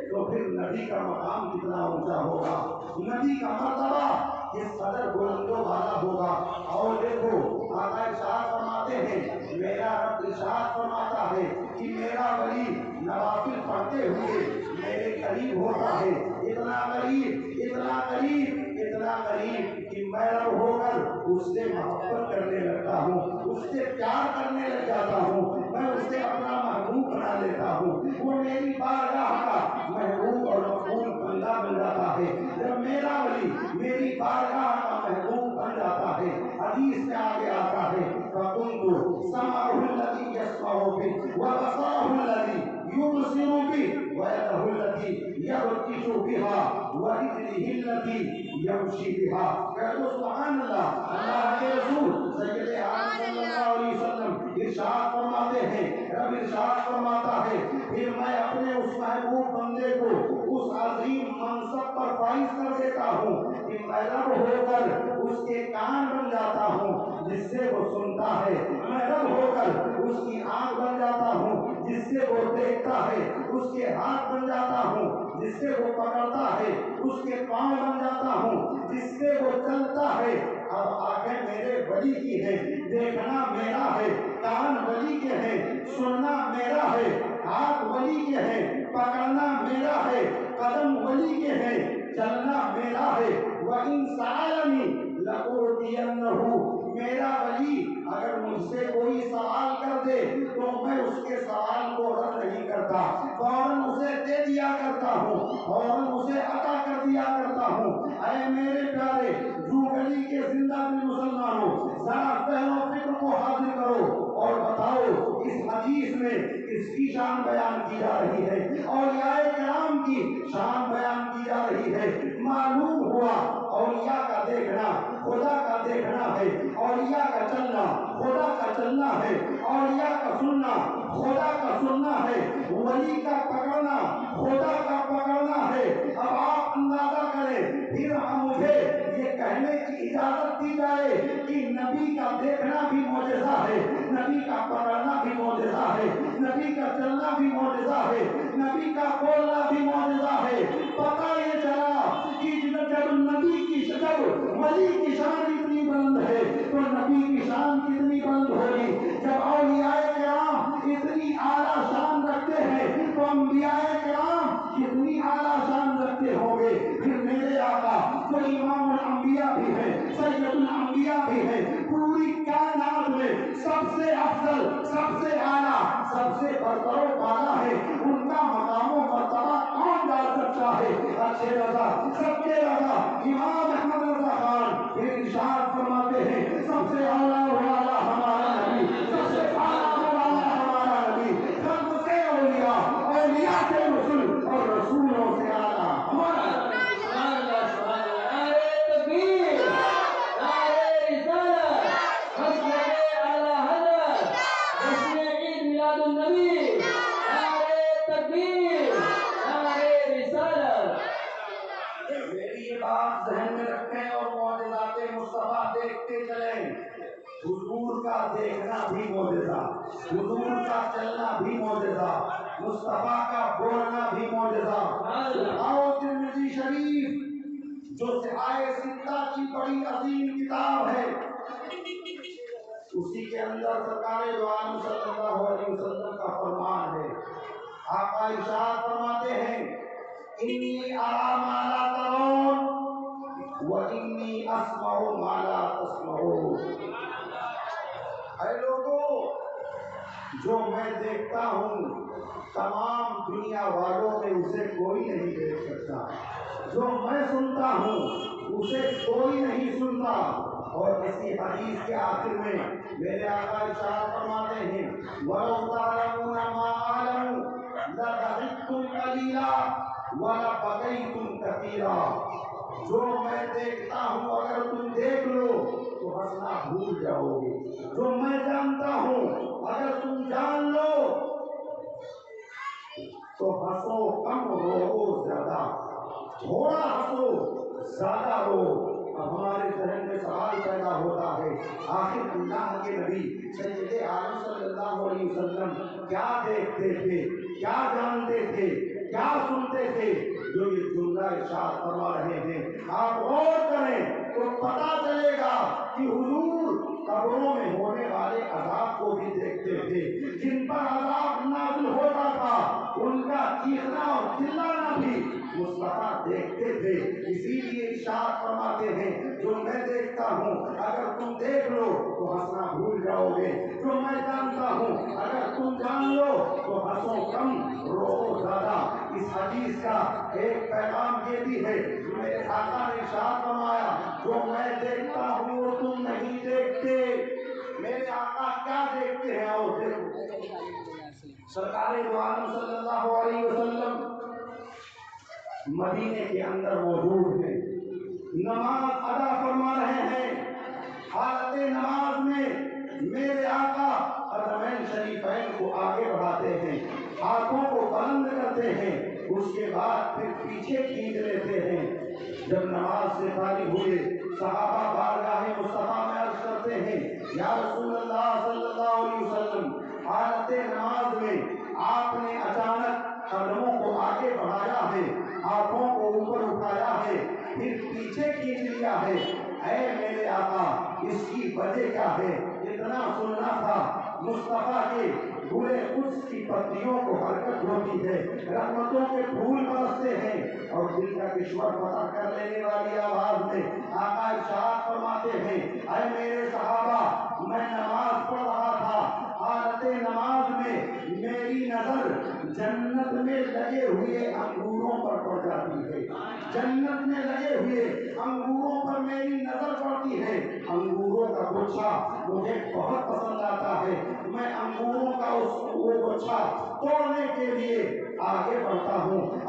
تو پھر نبی کا مقام کتنا اونچا ہوگا نبی کا مرتبہ اس قدر بلند و بالا ہوگا اور دیکھو آقا ارشاد فرماتے ہیں میرا رب ارشاد فرماتا ہے کہ میرا ولی نوافل پڑھتے ہوئے میرے قریب ہوتا ہے اتنا قریب اتنا قریب اتنا قریب کہ میں رب ہو کر اس سے محبت کرنے لگتا ہوں اس سے پیار کرنے لگ جاتا ہوں میں اس سے اپنا محبوب بنا لیتا ہوں وہ میری بارگاہ کا محبوب اور مقبول بندہ بن جاتا ہے جب میرا ولی میری بارگاہ کا محبوب بن جاتا ہے حدیث میں آگے آتا ہے فَكُنْتُ سَمْعَهُ الَّذِي يَسْمَعُ بِهِ وَبَصَرَهُ الَّذِي يُبْصِرُ بِهِ وَيَدَهُ الَّتِي يَبْطِشُ بِهَا وَرِجْلِهِ الَّتِي يَمْشِي بِهَا کہہ دو سبحان اللہ اللہ کے رسول سید عالم صلی اللہ علیہ وسلم ارشاد فرماتے ہیں رب ارشاد فرماتا ہے پھر میں اپنے اس محبوب بندے کو اس عظیم منصب پر فائز کر دیتا ہوں کہ میں رب ہو کر اس کے کان بن جاتا ہوں جس سے وہ سنتا ہے میں رب ہو کر اس کی آنکھ بن جاتا ہوں جس سے وہ دیکھتا ہے اس کے ہاتھ بن جاتا ہوں جس سے وہ پکڑتا ہے اس کے پاؤں بن جاتا ہوں جس سے وہ چلتا ہے اب آنکھیں میرے ولی کی ہیں دیکھنا میرا ہے کان ولی کے ہیں سننا میرا ہے ہاتھ ولی کے ہیں پکڑنا میرا ہے قدم ولی کے ہیں چلنا میرا ہے وَإِن سَأَلَنِي لَأُعْطِيَنَّهُ میرا ولی اگر مجھ سے کوئی سوال کر دے تو میں اس کے سوال کو رد نہیں کرتا فوراً اسے دے دیا کرتا ہوں فوراً اسے عطا کر دیا کرتا ہوں اے میرے پیارے جو گلی کے زندہ دل مسلمانوں ذرا فہم و فکر کو حاضر کرو اور بتاؤ اس حدیث میں کس کی شان بیان کی جا رہی ہے اولیاء کرام کی شان بیان کی جا رہی ہے معلوم ہوا اولیاء کا دیکھنا خدا کا دیکھنا ہے اولیاء کا چلنا خدا کا چلنا ہے، اولیاء کا سننا خدا کا سننا ہے، ولی کا پکڑنا خدا کا پکڑنا ہے۔ اب آپ اندازہ کریں، پھر مجھے یہ کہنے کی اجازت دی جائے کہ نبی کا دیکھنا بھی معجزہ ہے، نبی کا پکڑنا بھی معجزہ ہے، نبی کا چلنا بھی معجزہ ہے، نبی کا بولنا بھی معجزہ ہے۔ پتہ یہ چلا کہ جب نبی کی جب ولی کی شان اتنی بلند ہے تو نبی کی شان کتنی بلند ہوگی۔ جب اولیاء کرام اتنی اعلیٰ شان رکھتے ہیں تو انبیاء کرام کتنی اعلیٰ شان رکھتے ہوں گے۔ پھر میرے آقا جو امام الانبیاء بھی ہیں، سید الانبیاء بھی ہیں، پوری کائنات میں سب سے افضل، سب سے اعلیٰ، سب سے برتر و بالا ہے، ان کا مقام و مرتبہ کون ڈال سکتا ہے؟ اچھے رضا، سب کے رضا امام احمد رضا خان پھر ارشاد فرماتے ہیں سب سے اعلیٰ والا ہمارا نبی، سب سے اعلیٰ والا ہمارا نبی، سب سے اولیاء، اولیاء سے رسول اور رسولوں سے اعلیٰ ہمارا نبی۔ بات ذہن میں رکھیں اور معجزات مصطفیٰ دیکھتے چلیں۔ حضور کا دیکھنا بھی معجزہ، حضور کا چلنا بھی معجزہ، مصطفیٰ کا بولنا بھی معجزہ۔ اٹھاؤ ترمذی شریف جو صحاح ستہ کی بڑی عظیم کتاب ہے، اسی کے اندر سرکار دو عالم صلی اللہ علیہ وسلم کا فرمان ہے۔ آقا ارشاد فرماتے ہیں انی ارا ما لا ترون وَإِنِّي أَسْمَعُ مَا لَا تَسْمَعُونَ۔ اے لوگوں، جو میں دیکھتا ہوں تمام دنیا والوں میں اسے کوئی نہیں دیکھ سکتا، جو میں سنتا ہوں اسے کوئی نہیں سنتا۔ اور اسی حدیث کے آخر میں میرے آقا ارشاد فرماتے ہیں وَلَوْ تَعْلَمُونَ مَا أَعْلَمُ لَضَحِكْتُمْ قَلِيلًا وَلَبَكَيْتُمْ كَثِيرًا۔ جو میں دیکھتا ہوں اگر تم دیکھ لو تو ہنسنا بھول جاؤ گے، جو میں جانتا ہوں اگر تم جان لو تو ہنسو کم رو زیادہ، تھوڑا ہنسو زیادہ رو۔ اب ہمارے ذہن میں سوال پیدا ہوتا ہے آخر اللہ کے نبی سید عالم صلی اللہ علیہ وسلم کیا دیکھتے تھے، کیا جانتے تھے، کیا سنتے تھے جو یہ جملہ ارشاد فرما رہے ہیں؟ آپ غور کریں تو پتہ چلے گا کہ حضور قبروں میں ہونے والے عذاب کو بھی دیکھتے تھے، جن پر عذاب نازل ہوتا تھا ان کا چیخنا اور چلانا بھی مصطفیٰ دیکھتے تھے۔ اسی لیے ارشاد فرماتے ہیں جو میں دیکھتا ہوں اگر تم دیکھ لو تو ہنسنا بھول جاؤ گے، جو میں جانتا ہوں اگر تم جان لو تو ہنسو کم رو زیادہ۔ اس حدیث کا ایک پیغام یہ بھی ہے جو میرے آقا نے ارشاد فرمایا جو میں دیکھتا ہوں وہ تم نہیں دیکھتے۔ میرے آقا کیا دیکھتے ہیں اور دیکھو، سرکار دو عالم صلی اللہ علیہ وسلم مدینے کے اندر موجود ہیں، نماز ادا فرما رہے ہیں، حالت نماز میں میرے آقا قدمین شریفین کو آگے بڑھاتے ہیں، ہاتھوں کو بلند کرتے ہیں، اس کے بعد پھر پیچھے کھینچ لیتے ہیں۔ جب نماز سے فارغ ہوئے صحابہ بارگاہ مصطفیٰ میں عرض کرتے ہیں یا رسول اللہ صلی اللہ علیہ وسلم حالت نماز میں آپ نے اچانک قدموں کو آگے بڑھایا ہے، ہاتھوں کو اوپر اٹھایا ہے، پھر پیچھے کھینچ لیا ہے، اے میرے آقا اس کی وجہ کیا ہے؟ اتنا سننا تھا مصطفیٰ کے گلے قدس کی پتیوں کو حرکت ہوتی ہے، رحمتوں کے پھول برستے ہیں اور دل کا کشور فتح کر لینے والی آواز میں آقا ارشاد فرماتے ہیں اے میرے صحابہ میں نماز پڑھ رہا تھا، حالت نماز میں میری نظر جنت میں لگے ہوئے انگوروں پر پڑ جاتی ہے، جنت میں لگے ہوئے انگوروں پر میری نظر پڑتی ہے، انگوروں کا گچھا مجھے بہت پسند آتا ہے، میں انگوروں کا وہ گچھا توڑنے کے لیے آگے بڑھتا ہوں،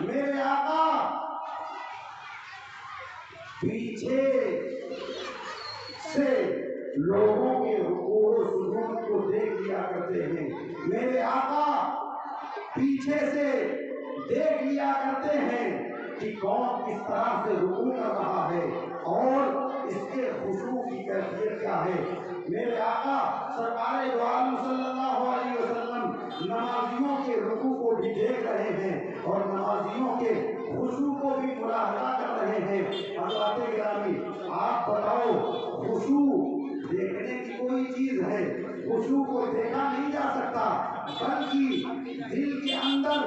میرے آقا پیچھے سے لوگوں کے رکوع و سجود کو دیکھ لیا کرتے ہیں، میرے آقا پیچھے سے دیکھ لیا کرتے ہیں کہ کون کس طرح سے رکوع کر رہا ہے اور اس کے خشوع کی کیفیت کیا ہے۔ میرے آقا سرکار دو عالم صلی اللہ علیہ وسلم نمازیوں کے رکوع کو بھی دیکھ رہے ہیں اور نمازیوں کے خشوع کو بھی ملاحظہ کر رہے ہیں۔ حضرات گرامی، آپ بتاؤ، خشوع دیکھنے کی کوئی چیز ہے؟ خشوع کو دیکھا نہیں جا سکتا، بلکہ دل کے اندر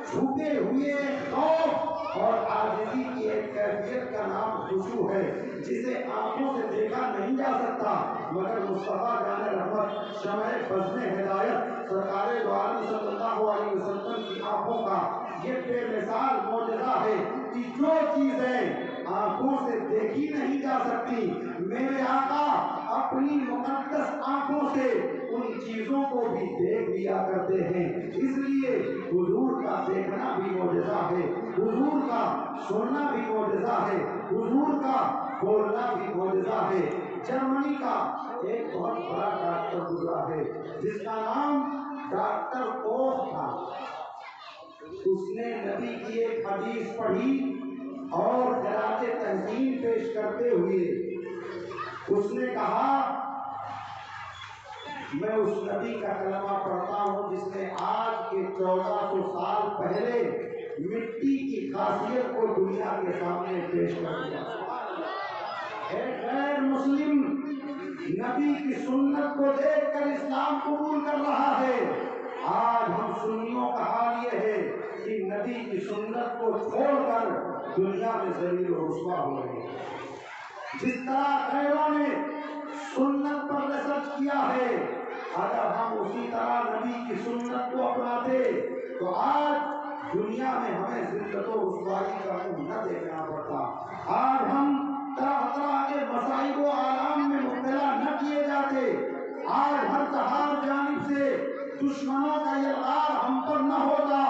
چھپے ہوئے خوف اور عاجزی کی ایک کیفیت کا نام خشوع ہے، جسے آنکھوں سے دیکھا نہیں جا سکتا، مگر مصطفیٰ جان رحمت شمع بزم ہدایت سرکار دو عالم صلی اللہ علیہ وسلم کی آنکھوں کا یہ بے مثال معجزہ ہے کہ جو چیزیں آنکھوں سے دیکھی نہیں جا سکتی، میرے آقا اپنی مقدس آنکھوں سے ان چیزوں کو بھی دیکھ لیا کرتے ہیں۔ اس لیے حضور کا دیکھنا بھی معجزہ ہے، حضور کا سننا بھی معجزہ ہے، حضور کا بولنا بھی معجزہ ہے۔ جرمنی کا ایک بہت بڑا ڈاکٹر گزرا ہے جس کا نام ڈاکٹر کوخ تھا۔ اس نے نبی کی ایک حدیث پڑھی اور خراج تحسین پیش کرتے ہوئے اس نے کہا، میں اس نبی کا کلمہ پڑھتا ہوں جس نے آج کے 1400 سال پہلے مٹی کی خاصیت کو دنیا کے سامنے پیش کر دیا۔ ایک غیر مسلم نبی کی سنت کو دیکھ کر اسلام قبول کر رہا ہے۔ آج ہم سنیوں کا حال یہ ہے کہ نبی کی سنت کو چھوڑ کر دنیا میں ذلیل و رسوا ہو رہے ہیں۔ جس طرح غیروں نے سنت پر ریسرچ کیا ہے، اگر ہم اسی طرح نبی کی سنت کو اپناتے تو آج دنیا میں ہمیں ذلت و رسوائی کا منہ نہ دیکھنا پڑتا، آج ہم طرح طرح کے مصائب و آلام میں مبتلا نہ کیے جاتے، آج ہر طرف جانب سے دشمنوں کا یلغار ہم پر نہ ہوتا۔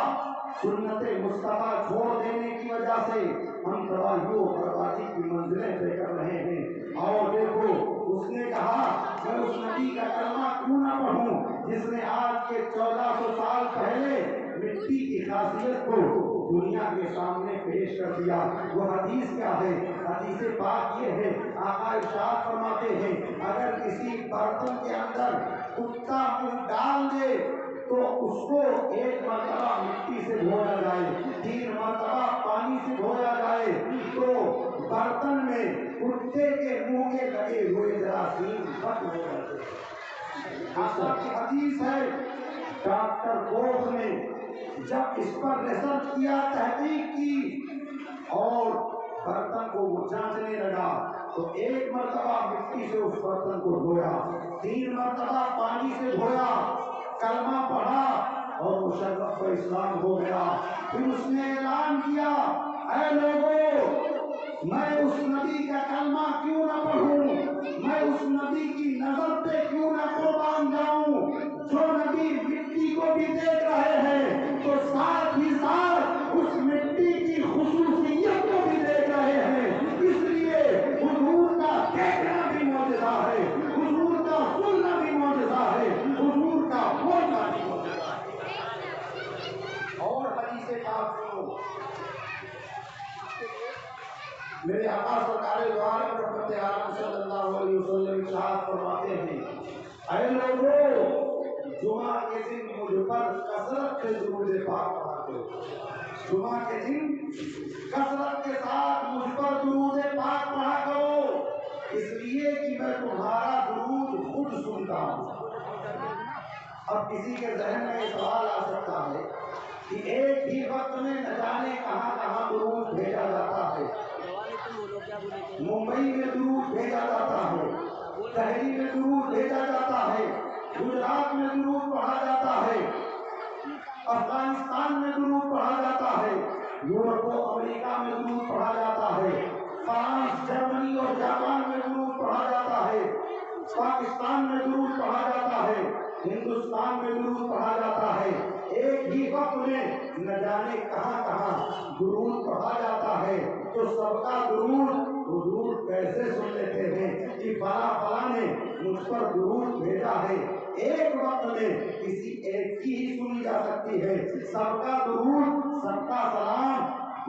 سنت مصطفیٰ چھوڑ دینے کی وجہ سے ہم تباہی و بربادی کی منزلیں طے کر رہے ہیں۔ اور دیکھو، اس نے کہا میں اس نبی کا کلمہ کیوں نہ پڑھوں جس نے آج کے 1400 سال پہلے مٹی کی خاصیت کو دنیا کے سامنے پیش کر دیا۔ وہ حدیث کیا ہے؟ حدیث پاک یہ ہے، آقا ارشاد فرماتے ہیں اگر کسی برتن کے اندر کتا منہ ڈال دے تو اس کو ایک مرتبہ مٹی سے دھویا جائے، 3 مرتبہ پانی سے دھویا جائے تو برتن میں کتے کے منہ کے لگے ہوئے جراثیم ختم ہو جاتے ہیں۔ آقا کی حدیث ہے۔ ڈاکٹر کوخ نے جب اس پر ریسرچ کیا، تحقیق کی اور برتن کو وہ جانچنے لگا تو 1 مرتبہ مٹی سے اس برتن کو دھویا، 3 مرتبہ پانی سے دھویا، کلمہ پڑھا اور مشرف اسلام ہو گیا۔ پھر اس نے اعلان کیا، اے لوگوں، میں اس نبی کا کلمہ کیوں نہ پڑھوں، میں اس نبی کی نظر پہ کیوں نہ قربان جاؤں۔ جو نبی مٹی کو بھی دیکھ رہے ہیں تو ساتھ ہی ساتھ اس مٹی کی خصوصیت کو بھی دیکھ رہے ہیں۔ اس لیے حضور کا دیکھنا بھی معجزہ ہے، حضور کا سننا بھی معجزہ ہے، حضور کا بولنا بھی معجزہ ہے۔ اور حدیث پاک سنو، میرے آقا سرکار دو عالم رحمت عالم صلی اللہ علیہ وسلم ارشاد فرماتے ہیں، اے لوگوں، جمعہ کے دن مجھ پر کثرت سے درود پاک پڑھا کرو۔ جمعہ کے دن کثرت کے ساتھ مجھ پر درود پاک پڑھا کرو، اس لیے کہ میں تمہارا درود خود سنتا ہوں۔ اب کسی کے ذہن میں یہ سوال آ سکتا ہے کہ ایک ہی وقت میں نہ جانے کہاں کہاں درود بھیجا جاتا ہے۔ ممبئی میں درود بھیجا جاتا ہے، دہلی میں درود بھیجا جاتا ہے، گجرات میں درود پڑھا جاتا ہے، افغانستان میں درود پڑھا جاتا ہے، یورپ و امریکہ میں درود پڑھا جاتا ہے، فرانس، جرمنی اور جاپان میں درود پڑھا جاتا ہے، پاکستان میں درود پڑھا جاتا ہے، ہندوستان میں درود پڑھا جاتا ہے۔ ایک ہی وقت میں نہ جانے کہاں کہاں درود پڑھا جاتا ہے، تو سب کا درود حضور کیسے سن لیتے ہیں کہ فلاں فلاں نے مجھ پر درود بھیجا ہے۔ ایک وقت میں کسی ایک کی ہی سنی جا سکتی ہے، سب کا درود سب کا سلام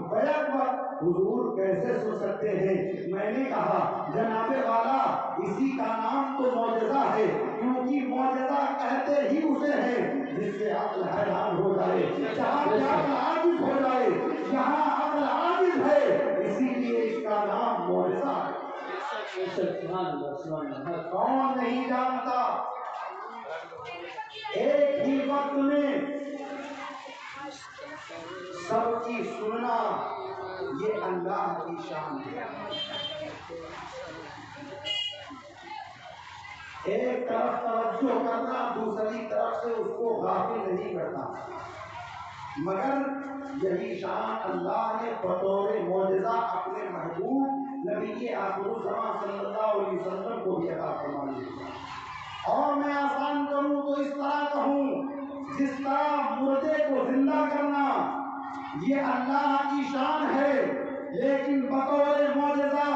بیک وقت حضور کیسے سن سکتے ہیں؟ میں نے کہا جناب والا اسی کا نام تو معجزہ ہے، کیونکہ معجزہ کہتے ہی اسے ہیں جس سے عقل حیران ہو جائے، جہاں عقل عاجز ہو جائے، جہاں عقل عاجز ہے، اسی لیے اس کا نام معجزہ ہے۔ کون نہیں جانتا ایک ہی وقت میں سب کی سننا یہ اللہ کی شان ہے۔ ایک طرف توجہ کرنا دوسری طرف سے اس کو غافل نہیں کرنا، مگر یہی شان اللہ نے بطور معجزہ اپنے محبوب نبی آخر الزمان صلی اللہ علیہ وسلم کو بھی عطا فرمائی ہے۔ اور میں آسان کروں تو اس طرح کہوں، جس طرح مردے کو زندہ کرنا یہ اللہ کی شان ہے، لیکن بطور معجزہ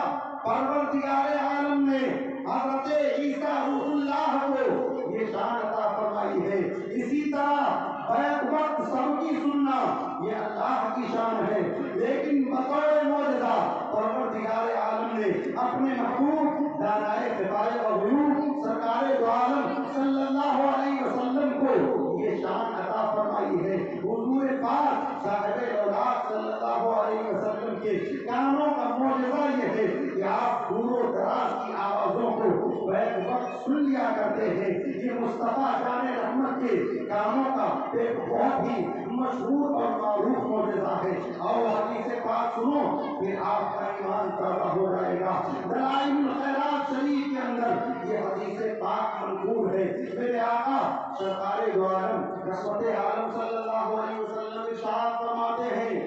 پروردگار عالم نے حضرت عیسیٰ روح اللہ کو یہ شان عطا فرمائی ہے۔ اسی طرح بیک وقت سب کی سننا یہ اللہ کی شان ہے، لیکن بطور معجزہ پروردگار عالم نے اپنے محبوب دانائے خفائے الغیوب سرکار دو عالم صلی اللہ علیہ وسلم کو یہ شان عطا فرمائی ہے۔ حضور پاک صاحب اولاد صلی اللہ علیہ وسلم کے کانوں کا معجزہ یہ ہے کہ آپ دور و دراز کی آوازوں کو بیک وقت سن لیا کرتے ہیں۔ یہ مصطفیٰ جان رحمت کے کانوں کا ایک بہت ہی مشہور اور معروف معجزہ ہے۔ اور حدیث پاک سنو پھر آپ کا ایمان تازہ ہو جائے گا۔ دلائل الخیرات شریف کے اندر یہ حدیث پاک منقول ہے۔ میرے آقا سرکار دو عالم رحمت عالم صلی اللہ علیہ وسلم ارشاد فرماتے ہیں،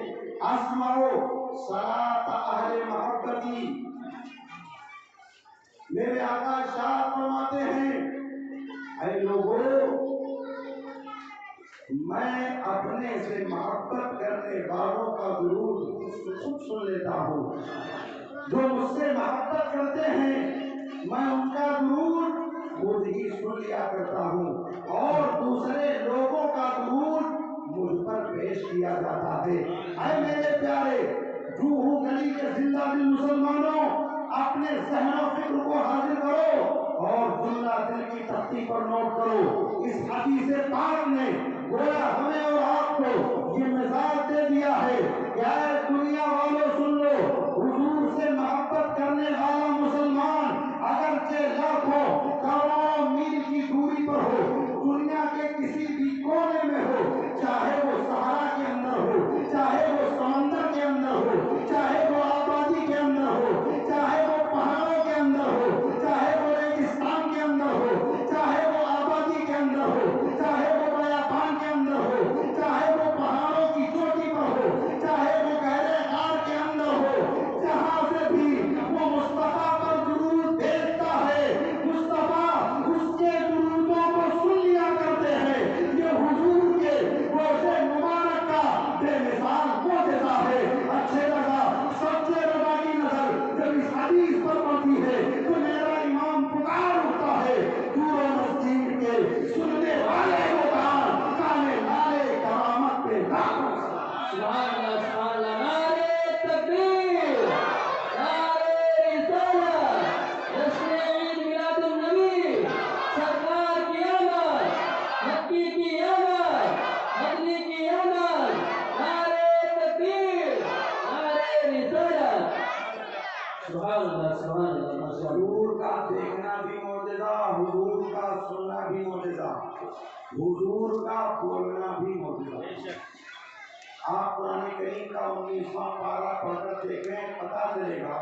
اسمعوا صلاۃ اہل محبتی۔ میرے آقا ارشاد فرماتے ہیں، اے لوگوں میں اپنے سے محبت کرنے والوں کا درود خود سن لیتا ہوں۔ جو مجھ سے محبت کرتے ہیں میں ان کا درود خود ہی سن لیا کرتا ہوں، اور دوسرے لوگوں کا درود مجھ پر پیش کیا جاتا ہے۔ اے میرے پیارے روح گلی کے زندہ دل مسلمانوں، اپنے ذہن و فکر کو حاضر کرو اور جملہ دل کی تختی پر نوٹ کرو۔ اس حدیث پاک نے گویا ہمیں اور آپ کو یہ مثال دے دیا ہے کہ اے دنیا والوں سن لو، حضور سے محبت کرنے والا مسلمان اگرچہ لاکھوں کروڑوں میل کی دوری پر ہو، دنیا کے کسی بھی کونے میں ہو، چاہے وہ صحرا کے اندر ہو، چاہے وہ سمندر کے اندر ہو، چاہے وہ آبادی کے اندر ہو، چاہے وہ پہاڑوں کے اندر ہو، چاہے وہ ریگستان کے اندر ہو، چاہے وہ آبادی کے اندر ہو، چاہے وہ بیابان کے اندر ہو، چاہے وہ پہاڑوں کی چوٹی پر ہو، چاہے وہ گہرے غار کے اندر ہو، جہاں سے بھی وہ مصطفیٰ پر درود بھیجتا ہے، مصطفیٰ اس کے درودوں کو سن لیا کرتے ہیں۔ یہ حضور کے روشے مبارک کا بے مثال معجزہ ہے۔ اچھے لگا سچے رضا کی نظر جب اس حدیث پر پڑتی ہے تو میرا امام پکار اٹھتا ہے، دور و نزدیک کے سننے والے کو کانے لالے کرامت پہ لاکھوں سبحان اللہ سبحان اللہ، نعرہ تکبیر، نعرہ رسالت، جشن عید میلاد النبی، سرکار کی آمد، مکی کی آمد، مدنی کی آمد، نعرہ تکبیر، نعرہ رسالت۔ سبحان اللہ سبحان اللہ ماشاء اللہ۔ حضور کا دیکھنا بھی معجزہ، حضور کا سننا بھی معجزہ، حضور کا بولنا بھی معجزہ۔ آپ قرآن کریم کا 19واں پارہ پڑھ کر دیکھیں، پتہ چلے گا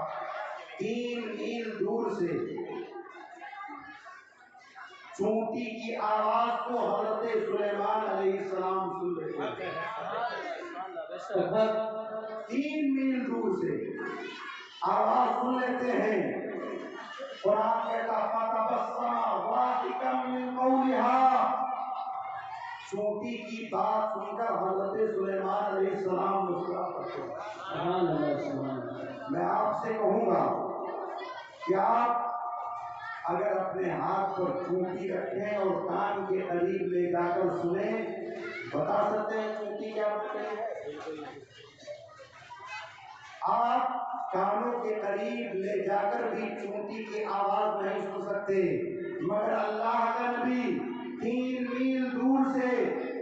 3 میل دور سے چونٹی کی آواز کو حضرت سلیمان علیہ السلام سن رہے تھے۔ 3 میل دور سے آواز سن لیتے ہیں۔ قرآن کہتا فَتَبَسَّمَ ضَاحِكًا مِّن قَوْلِهَا، چونٹی کی بات سن کر حضرت سلیمان علیہ السلام مسکرا پڑتے. سبحان اللہ سبحان اللہ. میں آپ سے کہوں گا کہ آپ اگر اپنے ہاتھ پر چونٹی رکھیں اور کان کے قریب لے جا کر سنیں، بتا سکتے ہیں چونٹی کیا ہوتی ہے؟ آپ کانوں کے قریب لے جا کر بھی چونٹی کی آواز نہیں سن سکتے، مگر اللہ کا نبی 3 میل دور سے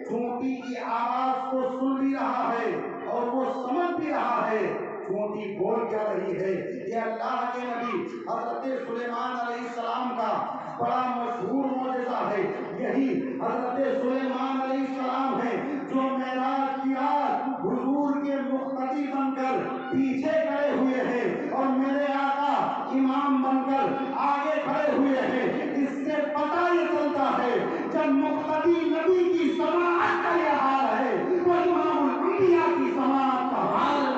چونٹی کی آواز کو سن بھی رہا ہے اور وہ سمجھ بھی رہا ہے چونٹی بول کیا رہی ہے. یہ اللہ کے نبی حضرت سلیمان علیہ السلام کا بڑا مشہور معجزہ ہے. یہی حضرت سلیمان علیہ السلام ہے جو معراج کی رات حضور کے مقتدی بن کر پیچھے کھڑے ہوئے ہیں اور میرے آقا امام بن کر آگے کھڑے ہوئے ہیں. اس سے پتہ یہ چلتا ہے جب مقتدی نبی کی سماعت کا یہ حال ہے تو امام الانبیاء کی سماعت کا حال ہے.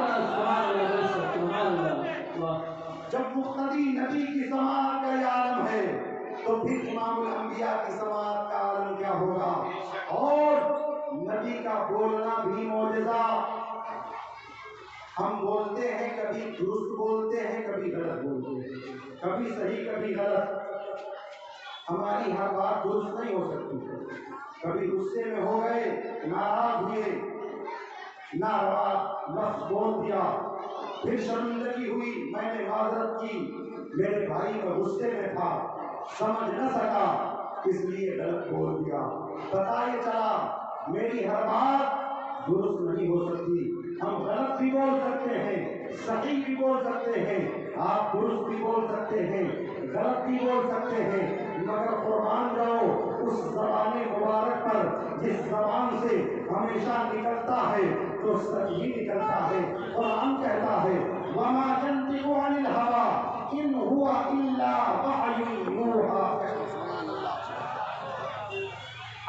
جب مقتدی نبی کی سماعت کا یہ عالم ہے تو پھر امام الانبیاء کی سماعت کا عالم کیا ہوگا. اور نبی کا بولنا بھی معجزہ. ہم بولتے ہیں کبھی درست بولتے ہیں کبھی غلط بولتے ہیں، کبھی صحیح کبھی غلط. ہماری ہر بات درست نہیں ہو سکتی. کبھی غصے میں ہو گئے، ناراض ہوئے، ناروا لفظ بول دیا، پھر شرمندگی ہوئی، میں نے معذرت کی، میرے بھائی کا غصے میں تھا، سمجھ نہ سکا اس لیے غلط بول دیا. پتہ یہ چلا میری ہر بات درست نہیں ہو سکتی. ہم غلط بھی بول سکتے ہیں، صحیح بھی بول سکتے ہیں، آپ درست بھی بول سکتے ہیں، غلط بھی بول سکتے ہیں، مگر قربان جاؤ اس زبان مبارک پر جس زبان سے ہمیشہ نکلتا ہے تو سچ ہی نکلتا ہے. قرآن کہتا ہے وَمَا يَنطِقُ عَنِ الْهَوَىٰ إِنْ هُوَ إِلَّا وَحْيٌ يُوحَىٰ.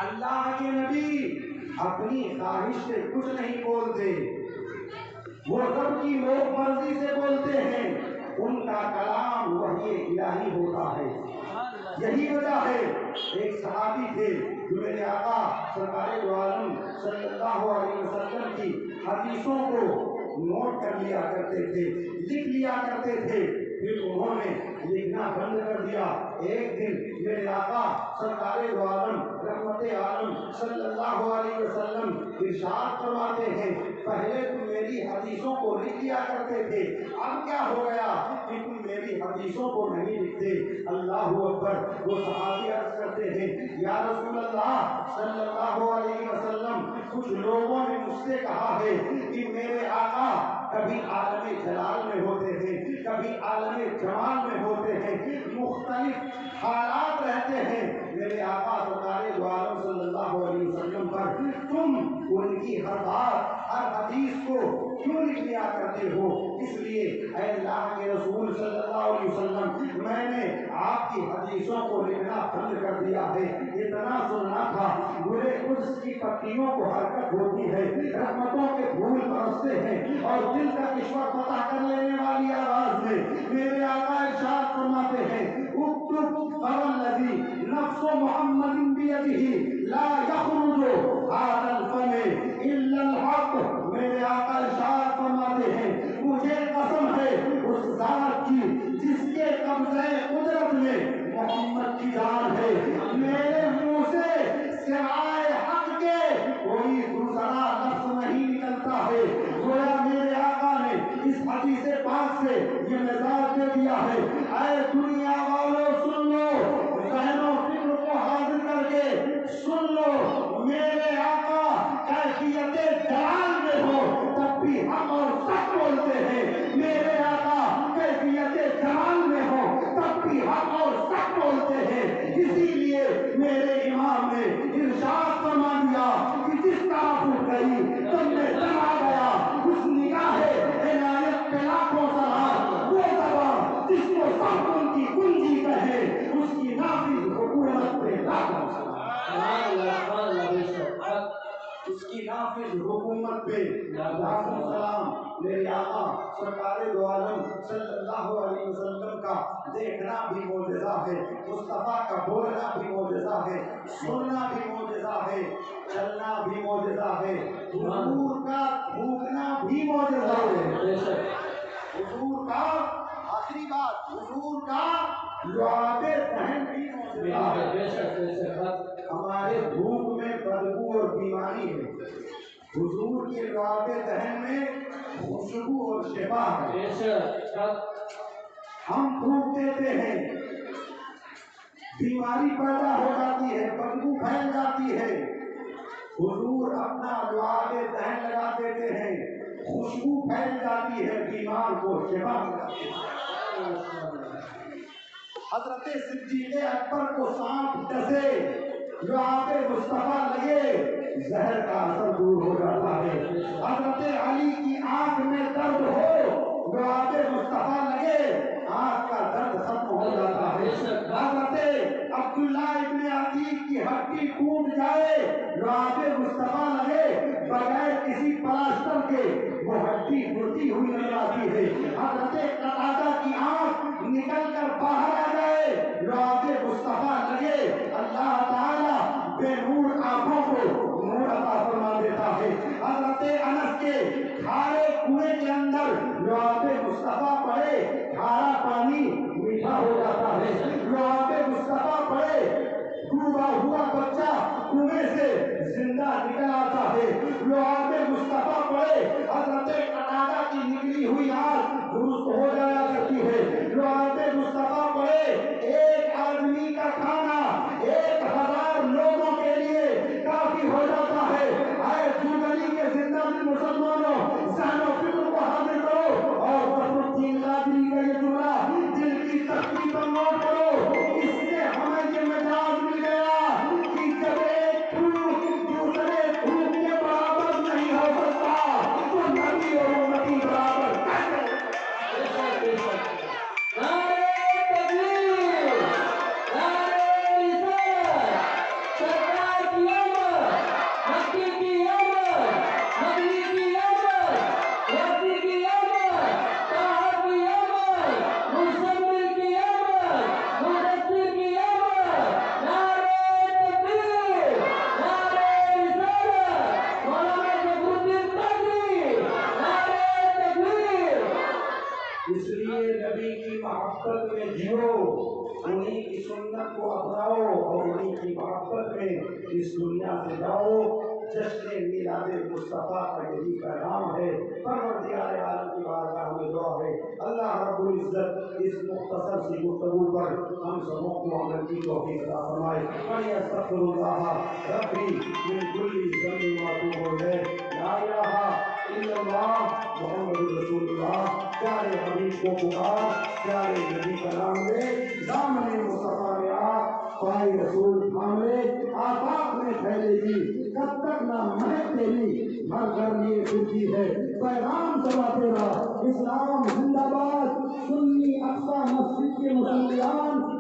اللہ کے نبی اپنی خواہش سے کچھ نہیں بولتے، وہ رب کی لوگ مرضی سے بولتے ہیں. ان کا کلام وحی الہی ہوتا ہے. یہی وجہ ہے ایک صحابی تھے جو میرے آقا سرکار دو عالم صلی اللہ علیہ وسلم کی حدیثوں کو نوٹ کر لیا کرتے تھے، لکھ لیا کرتے تھے. پھر انہوں نے لکھنا بند کر دیا. ایک دن میرے آقا سرکار دو عالم رحمت عالم صلی اللہ علیہ وسلم ارشاد فرماتے ہیں پہلے تم میری حدیثوں کو لکھ لیا کرتے تھے، اب کیا ہو گیا کہ تم میری حدیثوں کو نہیں لکھتے. اللہ اکبر. وہ صحابی عرض کرتے ہیں یا رسول اللہ صلی اللہ علیہ وسلم کچھ لوگوں نے مجھ سے کہا ہے کہ میرے آقا کبھی عالم جلال میں ہوتے ہیں، کبھی عالم جمال میں ہوتے ہیں، مختلف حالات رہتے ہیں. میرے آقا سرکار دو عالم صلی اللہ علیہ وسلم پر تم ان کی ہر بات ہر حدیث کو کیوں لکھ لیا کرتے ہو؟ اس لیے اے اللہ کے رسول صلی اللہ علیہ وسلم میں نے آپ کی حدیثوں کو لکھنا بند کر دیا ہے. اتنا سننا تھا برے قدس کی پتیوں کو حرکت ہوتی ہے، رحمتوں کے پھول برستے ہیں اور دل کا کشور فتح کر لینے والی آواز میں میرے آقا ارشاد فرماتے ہیں اکتب فوالذی نفس محمد بیدہ لا یخرج هذا الفم الا الحق. میرے آقا ارشاد فرماتے ہیں مجھے قسم ہے اس ذات کی جس کے قبضہ قدرت میں محمد کی جان ہے، میرے منہ سے سوائے حق کے کوئی دوسرا لفظ نہیں نکلتا ہے. گویا میرے آقا نے اس حدیث پاک سے یہ مزاج دے دیا ہے اے دنیا والوں سن لو، ذہن و فکر کو حاضر کر کے سن لو. میرے آقا کیفیت جلال میں ہو تب بھی حق اور سچ بولتے ہیں، میرے آقا کیفیت جلال میں ہو تب بھی حق اور سچ بولتے ہیں. اسی لیے میرے امام نے ارشاد فرما دیا کہ جس طرف اٹھ گئی تم میں چلا گیا اس نگاہ عنایت پہ لاکھوں سلام. وہ زبان جس کو سب ان کی کنجی کہے اس کی نافذ حکومت پہ لاکھوں سلام. اس کی نافذ نافذ حکومت پہ لاکھوں سلام میرے آقا سرکار دو عالم صلی اللہ علیہ وسلم کا دیکھنا بھی معجزہ ہے، مصطفیٰ کا بولنا بھی معجزہ ہے، سننا بھی معجزہ ہے، چلنا بھی معجزہ ہے، حضور کا تھوکنا بھی معجزہ ہے، حضور کا آخری بات حضور کا لعاب دہن بھی معجزہ ہے۔ ہمارے بھوک میں بدبو اور بیماری ہے، حضور کے لعاب دہن میں خوشبو اور شفا ہے۔ ہم تھوک دیتے ہیں، بیماری پیدا ہو جاتی ہے، بدبو پھیل جاتی ہے، حضور اپنا لعاب دہن لگا دیتے ہیں، خوشبو پھیل جاتی ہے، بیمار کو شفا مل جاتی ہے۔ حضرت صدیق اکبر کو سانپ ڈسے، لعاب مصطفیٰ لگے، زہر کا اثر دور ہو جاتا ہے۔ حضرت علی کی آنکھ میں درد ہو، لعاب مصطفیٰ لگے، آنکھ کا درد ختم ہو جاتا ہے۔ حضرت عبداللہ ابن عتیق کی ہڈی ٹوٹ جائے، لعاب مصطفیٰ لگے، بغیر کسی پلاسٹر کے وہ ہڈی جڑتی ہوئی نظر آتی ہے۔ حضرت قتادہ کی آنکھ نکل کر باہر آ جائے، لعاب مصطفیٰ لگے، اللہ تعالیٰ بے نور آنکھوں کو نور عطا فرما دیتا ہے۔ حضرت انس کے کھارے کنویں کے اندر لعاب مصطفیٰ پڑے، کھارا پانی میٹھا ہو جاتا ہے۔ لعاب مصطفیٰ پڑے، ڈوبا ہوا بچہ کنویں سے زندہ نکل آتا ہے۔ لعاب مصطفیٰ پڑے، حضرت قتادہ کی نکلی ہوئی آنکھ درست ہو جایا کرتی ہے۔ لعاب مصطفیٰ پڑے، ایک آدمی کا کھانا 1000 لوگوں کے لیے کافی ہو جاتا ہے۔ اے جوگلی کے زندہ دل مسلمانوں، ذہن و فکر کو حاضر کرو اور فخرالدین قادری کا یہ جملہ دل کی تختی پر نوٹ کرو، اس سے ہمیں یہ مجاز مل گیا کہ جب ایک تھوک دوسرے تھوک کے برابر نہیں ہو سکتا تو نبی اور امتی برابر اس لیے نبی کی محبت میں جیو، انہی کی سنت کو اپناؤ اور انہی کی محبت میں اس دنیا سے جاؤ۔ جشن میلاد مصطفیٰ کا یہی پیغام ہے۔ پروردگار عالم کی بارگاہ میں دعا ہے، اللہ رب العزت اس مختصر سی گفتگو پر ہم سبوں کو عمل کی توفیق عطا فرمائے۔ استغفر اللہ ربی من کل ذنب واتوب الیہ، لا الہ الا اللہ محمد رسول اللہ۔ پیارے حبیب کو پکار، پیارے نبی کا نام لے، دامن مصطفیٰ میں آ، پائے رسول تھام لے، آفاق میں پھیلے گی کب تک نہ مہک تیری، ہر گھر یہ پھرتی ہے پیغام سبا تیرا۔ اسلام زندہ باد، سنی اقصی مسجد کے مسلمان